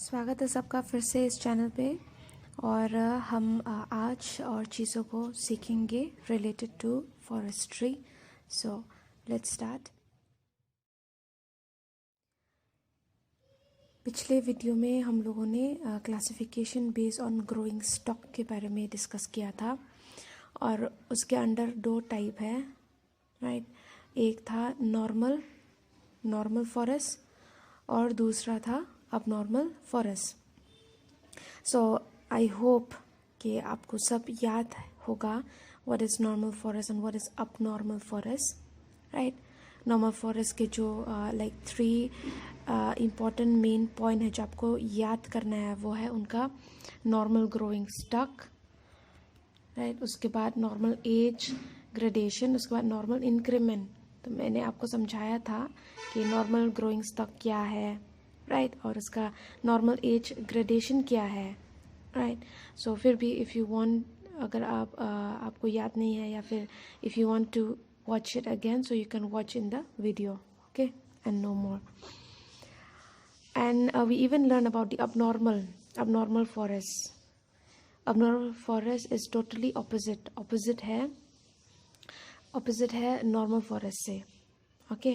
स्वागत है सबका फिर से इस चैनल पे। और हम आज और चीज़ों को सीखेंगे related to forestry. So let's start. पिछले वीडियो में हम लोगों ने classification based on growing stock के बारे में डिस्कस किया था और उसके अंडर दो टाइप है, राइट। एक था नॉर्मल फॉरेस्ट और दूसरा था abnormal forest. So I hope कि आपको सब याद होगा what is normal forest and what is abnormal forest, right. Normal forest के जो लाइक 3 इम्पॉर्टेंट मेन पॉइंट है जो आपको याद करना है, वो है उनका नॉर्मल ग्रोइंग स्टॉक, राइट। उसके बाद नॉर्मल एज ग्रेडेशन, उसके बाद नॉर्मल इंक्रीमेंट। तो मैंने आपको समझाया था कि नॉर्मल ग्रोइंग स्टॉक क्या है, राइट, और उसका नॉर्मल एज ग्रेडेशन क्या है, राइट। सो फिर भी इफ़ यू वांट, अगर आपको याद नहीं है या फिर if you want to watch it again, so you can watch in the video, okay, and know more. And we even learn about the abnormal forest. Abnormal forest is totally opposite है normal forest से, okay.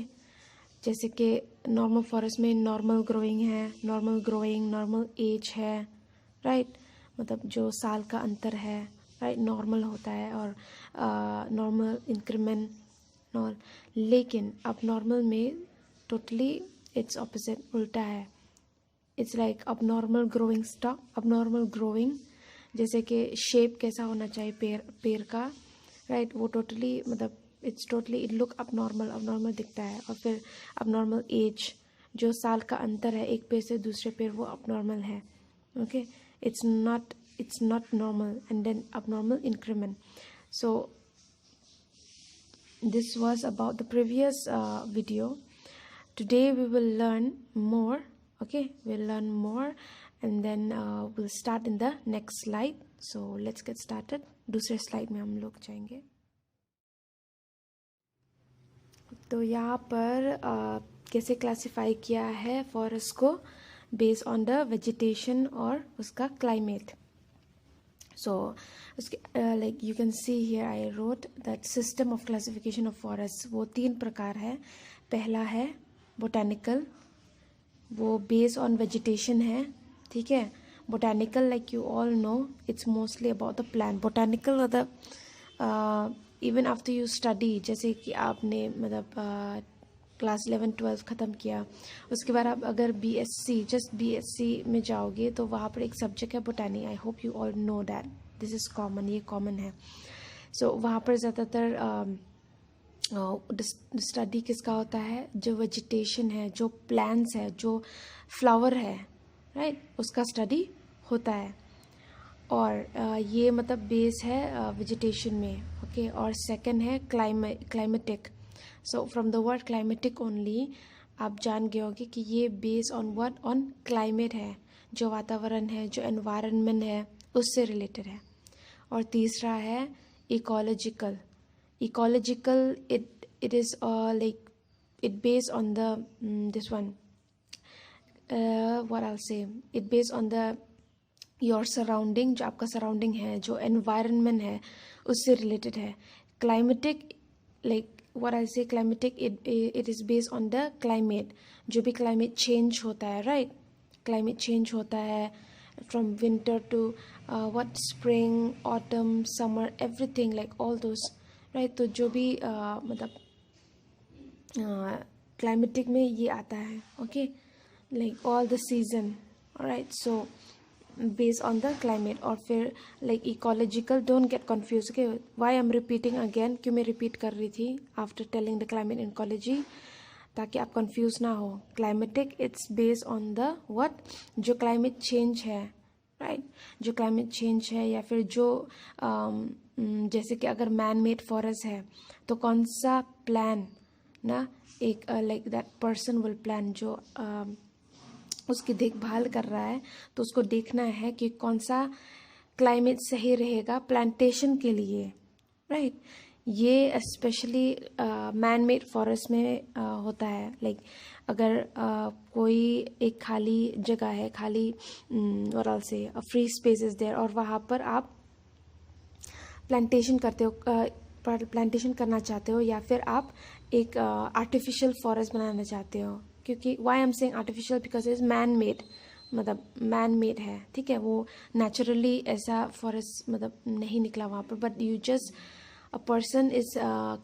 जैसे कि normal forest में normal growing normal as है, right, मतलब जो साल का अंतर है, राइट, नॉर्मल होता है, और नॉर्मल इंक्रीमेंट नॉर्मल। लेकिन अब नॉर्मल में टोटली इट्स ऑपोजिट, उल्टा है। इट्स लाइक अब नॉर्मल ग्रोइंग स्टॉक, अब नॉर्मल ग्रोइंग, जैसे कि शेप कैसा होना चाहिए पेड़ का, राइट, वो टोटली मतलब इट्स टोटली इट लुक अब नॉर्मल दिखता है। और फिर अब नॉर्मल एज, जो साल का अंतर है एक पेड़ से दूसरे पेड़, वो अब नॉर्मल है, okay. It's not normal. And then अब normal increment. So this was about the previous video. Today we will learn more, okay, we'll learn more, and then we'll start in the next slide. So let's get started. दूसरे slide में हम लोग जाएंगे। तो यहाँ पर कैसे classify किया है फॉरेस्ट को बेस्ड ऑन द वेजिटेशन और उसका climate. So like you can see here I wrote that system of classification of forests, वो 3 प्रकार है। पहला है बोटानिकल, वो बेस्ड ऑन वेजिटेशन है, ठीक है। Botanical like you all know it's mostly about the plant. Botanical मतलब इवन आफ्टर यू स्टडी, जैसे कि आपने मतलब क्लास 11-12 ख़त्म किया, उसके बाद आप अगर जस्ट बीएससी में जाओगे तो वहाँ पर एक सब्जेक्ट है बोटानी। आई hope you all know that, this is common, ये कॉमन है। सो वहाँ पर ज़्यादातर स्टडी किसका होता है, जो वेजिटेशन है, जो प्लांट्स है, जो फ्लावर है, राइट, उसका स्टडी होता है। और ये मतलब बेस है वेजिटेशन में, ओके। और सेकंड है climatic. So from the word climatic only आप जान गए होंगे कि ये base on what, on climate है, जो वातावरण है, जो एनवायरनमेंट है, उससे रिलेटेड है। और तीसरा है ecological. it is like it based on the this one what I'll say, it based on the your surrounding, जो आपका सराउंडिंग है, जो एनवायरनमेंट है, उससे रिलेटेड है। क्लाइमेटिक लाइक व्हाट आई से, climatic it is based on the climate, जो भी क्लाइमेट चेंज होता है, राइट, क्लाइमेट चेंज होता है from winter to what spring, autumn, summer, everything like all those, right. तो जो भी मतलब क्लाइमेटिक में ये आता है, okay, like all the season, right. So based on the climate। और फिर like ecological, don't get confused, okay, why I'm repeating again, क्यों मैं repeat कर रही थी after telling the climate and ecology, ताकि आप confuse ना हो। climatic it's based on the what, जो climate change है, right, जो climate change है, या फिर जो जैसे कि अगर man made forest है तो कौन सा plan ना, एक like that person will plan, जो उसकी देखभाल कर रहा है, तो उसको देखना है कि कौन सा क्लाइमेट सही रहेगा प्लांटेशन के लिए, राइट। ये स्पेशली मैन मेड फॉरेस्ट में होता है। लाइक अगर कोई एक खाली जगह है, खाली और ऑल से फ्री स्पेस इज देयर, और वहाँ पर आप प्लांटेशन करते हो, प्लांटेशन करना चाहते हो, या फिर आप एक आर्टिफिशियल फॉरेस्ट बनाना चाहते हो। क्योंकि why I am saying artificial because is man made, मतलब मैन मेड है, ठीक है। वो नेचुरली ऐसा फॉरेस्ट मतलब नहीं निकला वहाँ पर, but you just a person is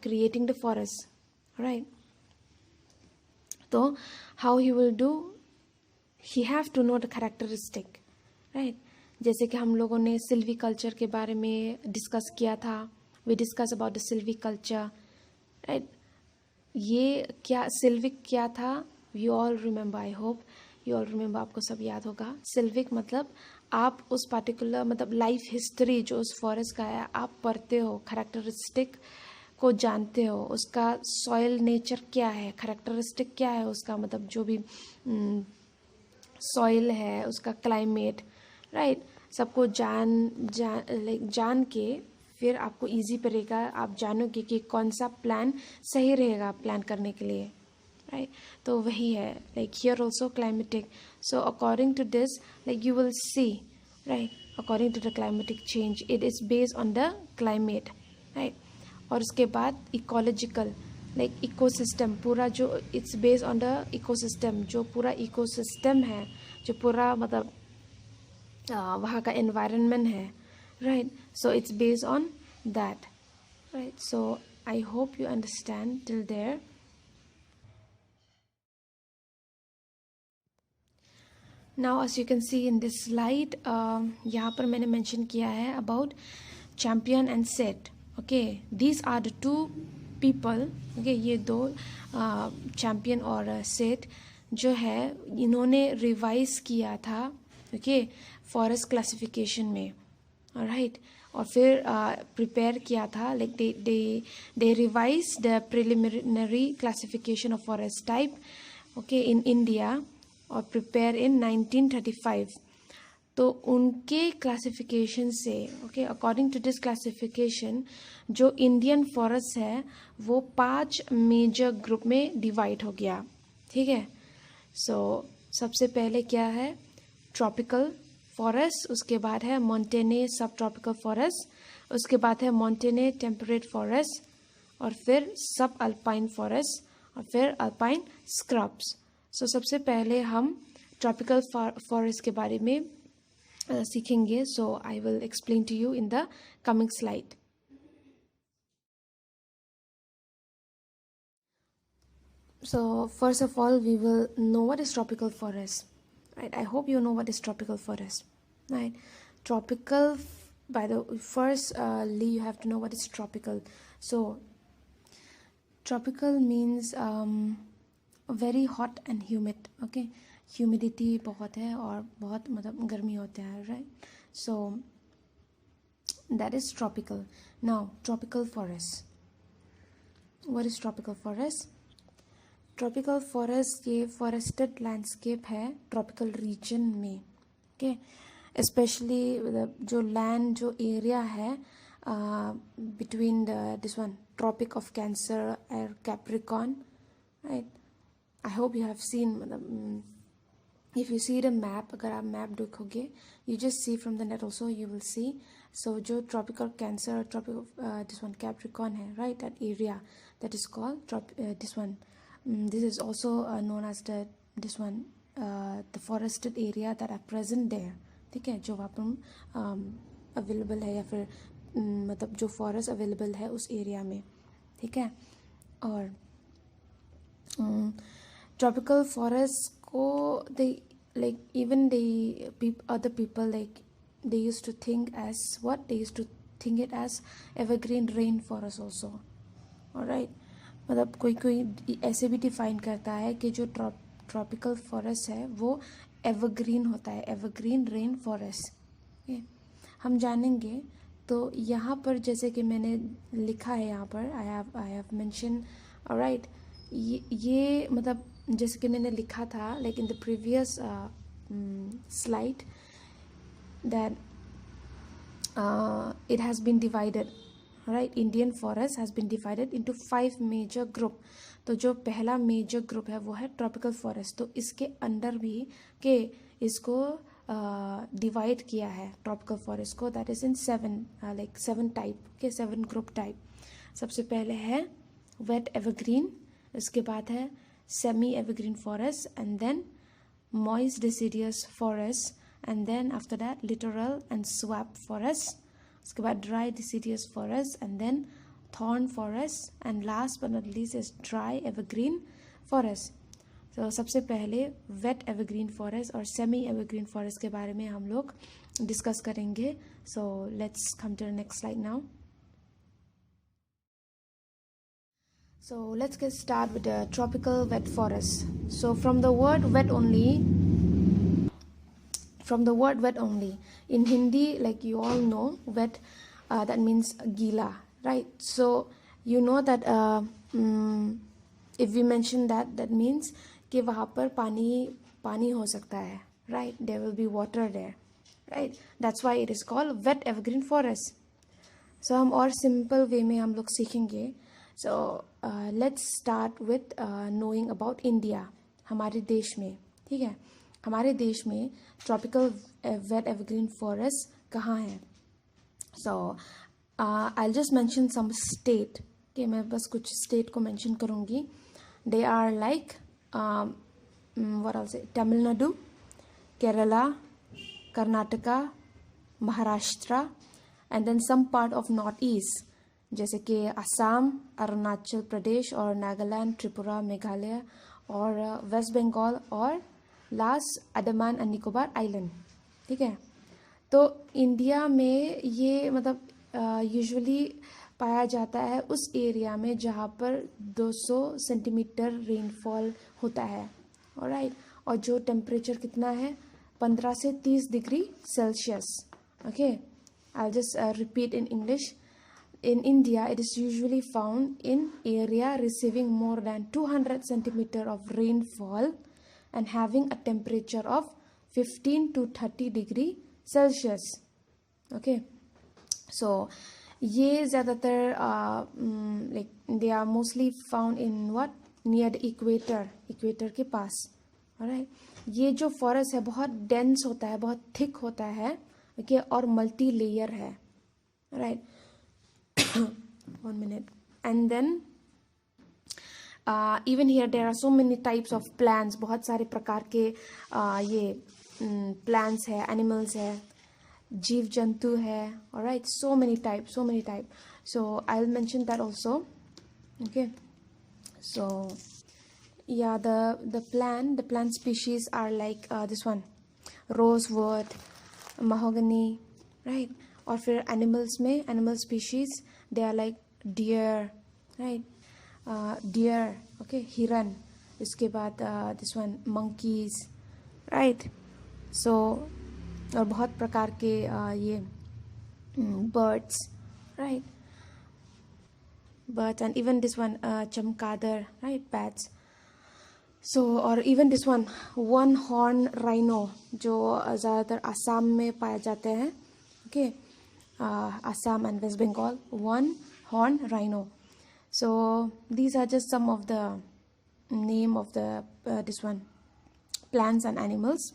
creating the forest, right. तो how he will do, he have to know the characteristic, right. जैसे कि हम लोगों ने सिल्वी कल्चर के बारे में डिस्कस किया था, we discuss about the silviculture, right. ये क्या सिल्विक क्या था, you all remember, I hope you all remember, आपको सब याद होगा। सिल्विक मतलब आप उस पार्टिकुलर मतलब लाइफ हिस्ट्री जो उस फॉरेस्ट का है आप पढ़ते हो, कैरेक्टरिस्टिक को जानते हो, उसका सॉइल नेचर क्या है, कैरेक्टरिस्टिक क्या है उसका, मतलब जो भी सॉइल है, उसका क्लाइमेट, राइट। सबको जान के फिर आपको इजी पड़ेगा, आप जानोगे कि कौन सा प्लान सही रहेगा प्लान करने के लिए, राइट। तो वही है, like here also climatic. So according to this, like you will see, right, according to the climatic change, it is based on the climate, right. और उसके बाद इकोलॉजिकल, लाइक इकोसिस्टम, पूरा जो it's based on the ecosystem, जो पूरा ecosystem है, जो पूरा मतलब वहाँ का एनवायरनमेंट है, right. So it's based on that, right. So I hope you understand till there. Now as you can see in this slide, यहाँ पर मैंने मेंशन किया है about Champion and Seth, okay. These are the two people, okay. ये दो champion और set जो है इन्होंने रिवाइज किया था, ओके, फॉरेस्ट क्लासिफिकेशन में, राइट। और फिर प्रिपेयर किया था, like they revise the preliminary classification of forest type, okay, in India, और प्रिपेयर इन 1935। तो उनके क्लासिफिकेशन से, okay, according to this classification, जो इंडियन फॉरेस्ट है वो 5 मेजर ग्रुप में डिवाइड हो गया, ठीक है। सो सबसे पहले क्या है, ट्रॉपिकल फॉरेस्ट, उसके बाद है मॉन्टेने सब ट्रॉपिकल फॉरेस्ट, उसके बाद है मॉन्टेने टेम्परेट फॉरेस्ट, और फिर सब अल्पाइन फॉरेस्ट, और फिर अल्पाइन स्क्रब्स। सो सबसे पहले हम ट्रॉपिकल फॉरेस्ट के बारे में सीखेंगे। So I will explain to you in the coming slide. So first of all, we will know what is tropical forest, right? I hope you know what is tropical forest, right? Tropical, by the first, you have to know what is tropical. So tropical means very hot and humid, okay? Humidity बहुत है और बहुत मतलब गर्मी होता है, right? So that is tropical. Now tropical forest. What is tropical forest? Tropical forest ये forested landscape है ट्रॉपिकल रीजन में, ओके। स्पेशली जो लैंड, जो एरिया है between this one tropic of Cancer और Capricorn, right. I hope you have seen, मतलब if you see the map, अगर आप मैप देखोगे, you just see from the net also you will see. So जो tropical Cancer और tropic of this one Capricorn है, right, that area that is called this one. This is also known as the forested area that are present there, ठीक है, जो वहाँ पर available है, या फिर मतलब जो फॉरेस्ट अवेलेबल है उस एरिया में, ठीक है। और ट्रॉपिकल फॉरेस्ट को they like even they other people like they use to think as what, they use to think it as evergreen rain forest also, alright. मतलब कोई ऐसे भी डिफाइन करता है कि जो ट्रॉपिकल फॉरेस्ट है वो एवरग्रीन होता है, एवरग्रीन रेन फॉरेस्ट, हम जानेंगे। तो यहाँ पर जैसे कि मैंने लिखा है, यहाँ पर आई हैव मेंशन, ऑलराइट, ये मतलब जैसे कि मैंने लिखा था like in the previous slide that it has been divided, right. Indian forest has been divided into 5 major group. तो जो पहला मेजर ग्रुप है वो है ट्रॉपिकल फॉरेस्ट. तो इसके अंडर भी के इसको डिवाइड किया है ट्रॉपिकल फॉरेस्ट को. दैट इज इन 7 टाइप के 7 ग्रुप टाइप. सबसे पहले है वेट एवरग्रीन, इसके बाद है semi evergreen forest, and then moist deciduous forest, and then after that littoral and swamp forest. उसके बाद dry deciduous forest, and then thorn forest, and last but not least is dry evergreen forest. तो सबसे पहले wet evergreen forest और semi evergreen forest के बारे में हम लोग डिस्कस करेंगे. So let's come to the next slide now. So let's get started with the tropical wet forest. So from the word wet only, in Hindi, like you all know, wet that means gila, right? So you know that if we mention that means कि वहाँ पर पानी हो सकता है, right? There will be water there, right? That's why it is called wet evergreen forest. So हम और simple way में हम लोग सीखेंगे. So let's start with knowing about India. हमारे देश में, ठीक है, हमारे देश में ट्रॉपिकल वेट एवरग्रीन फॉरेस्ट कहाँ है. सो I'll just mention some state. कि मैं बस कुछ स्टेट को मेंशन करूँगी. They are like what I'll say, Tamil Nadu, Kerala, Karnataka, Maharashtra, and then some part of north east जैसे कि असम, अरुणाचल प्रदेश और नागालैंड, त्रिपुरा, मेघालय और वेस्ट बंगाल और last Andaman and Nicobar island. ठीक है. तो इंडिया में ये मतलब यूजुअली पाया जाता है उस एरिया में जहाँ पर 200 सेंटीमीटर रेनफॉल होता है. ऑलराइट. और जो टेम्परेचर कितना है 15 से 30 degree Celsius. Okay. I just repeat in English. In India, it is usually found in area receiving more than 200 centimeter of rainfall and having a temperature of 15 to 30 degree Celsius. Okay. So, ये ज़्यादातर like they are mostly found in what near the equator के पास. Alright. ये जो forest है बहुत dense होता है, बहुत thick होता है. Okay. और multi layer है. Right. 1 minute. And then even here there are so many types of plants. बहुत सारे प्रकार के ये plants है, animals है, जीव जंतु है. Alright, so many types. So I'll mention that also. Okay. So yeah, the plant species are like this one, rosewood, mahogany, right? और फिर animals में animal species they are like deer, right? Deer, okay, हिरन. इसके बाद this one monkeys, right? So और बहुत प्रकार के ये birds, right? Birds and even this one चमगादड़, right? Bats. So और even this one horn rhino जो ज़्यादातर आसाम में पाए जाते हैं. Okay. Assam and West Bengal, one horn rhino. So these are just some of the name of the this one plants and animals.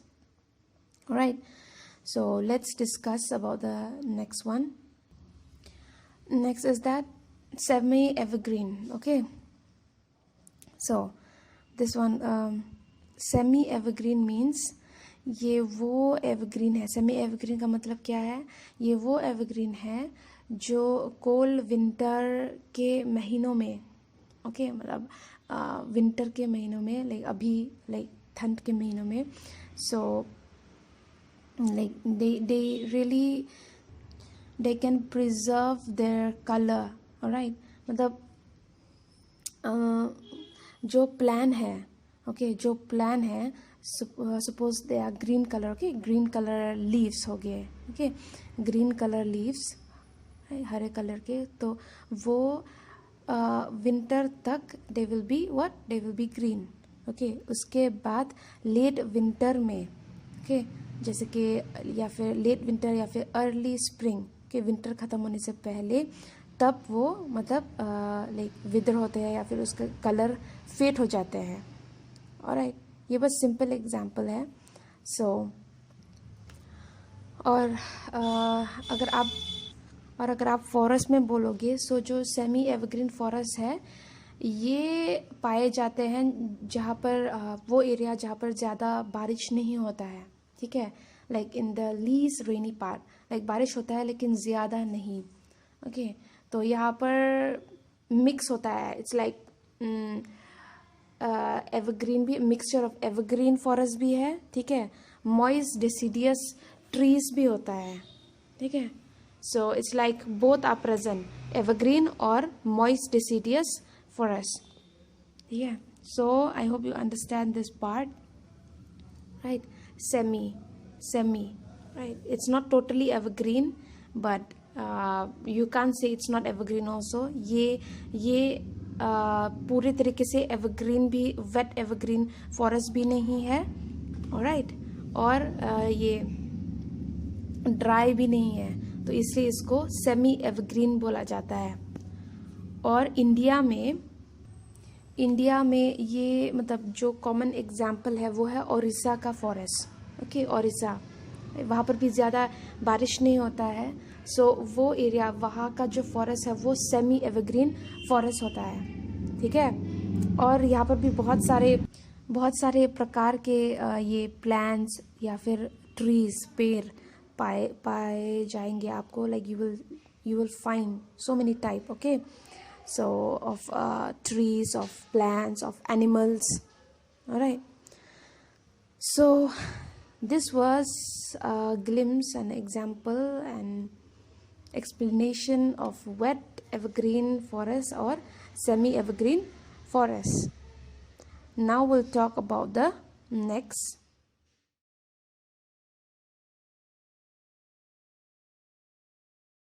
All right. So let's discuss about the next one. Next is that semi evergreen. Okay. So this one semi evergreen means ये वो evergreen है. Semi evergreen का मतलब क्या है? ये वो evergreen है जो कोल्ड विंटर के महीनों में, ओके, मतलब विंटर के महीनों में, लाइक अभी लाइक ठंड के महीनों में. So like they really they can preserve their colour. Alright. मतलब जो प्लान है, ओके, जो प्लान है, suppose they are green color, okay, green color leaves हो गए, okay, green color leaves, हरे कलर के, तो वो विंटर तक they will be what, they will be green. okay. उसके बाद लेट विंटर में, okay, जैसे कि या फिर लेट विंटर या फिर अर्ली स्प्रिंग के विंटर ख़त्म होने से पहले तब वो मतलब लाइक विदर होते हैं या फिर उसका कलर फेड हो जाते हैं। ऑलराइट, ये बस सिंपल एग्जांपल है। सो और अगर आप फॉरेस्ट में बोलोगे, सो जो सेमी एवरग्रीन फॉरेस्ट है ये पाए जाते हैं जहाँ पर वो एरिया जहाँ पर ज़्यादा बारिश नहीं होता है, ठीक है, like in the least rainy part, like बारिश होता है लेकिन ज़्यादा नहीं। ओके, तो यहाँ पर मिक्स होता है, इट्स लाइक एवरग्रीन भी, मिक्सचर ऑफ एवरग्रीन फॉरेस्ट भी है, ठीक है, मॉइस्ट डेसिडियस ट्रीज भी होता है, ठीक है। So it's like both are present, evergreen और moist deciduous forest. Yeah, so I hope you understand this part, right? Semi, right? It's not totally evergreen, but you can't say it's not evergreen also. ये पूरे तरीके से evergreen भी, wet evergreen forest भी नहीं है, alright? और ये dry भी नहीं है, तो इसलिए इसको semi evergreen बोला जाता है। और इंडिया में ये मतलब जो कॉमन एग्जाम्पल है वो है ओडिशा का फॉरेस्ट। ओके, ओडिशा, वहाँ पर भी ज़्यादा बारिश नहीं होता है, सो वो एरिया, वहाँ का जो फॉरेस्ट है वो सेमी एवरग्रीन फॉरेस्ट होता है, ठीक है। और यहाँ पर भी बहुत सारे प्रकार के ये प्लांट्स या फिर ट्रीज, पेड़ पाए जाएंगे आपको, like you will find so many type, okay, so of trees, of plants, of animals. All right, so this was a glimpse, an example and explanation of wet evergreen forest or semi evergreen forest. Now we'll talk about the next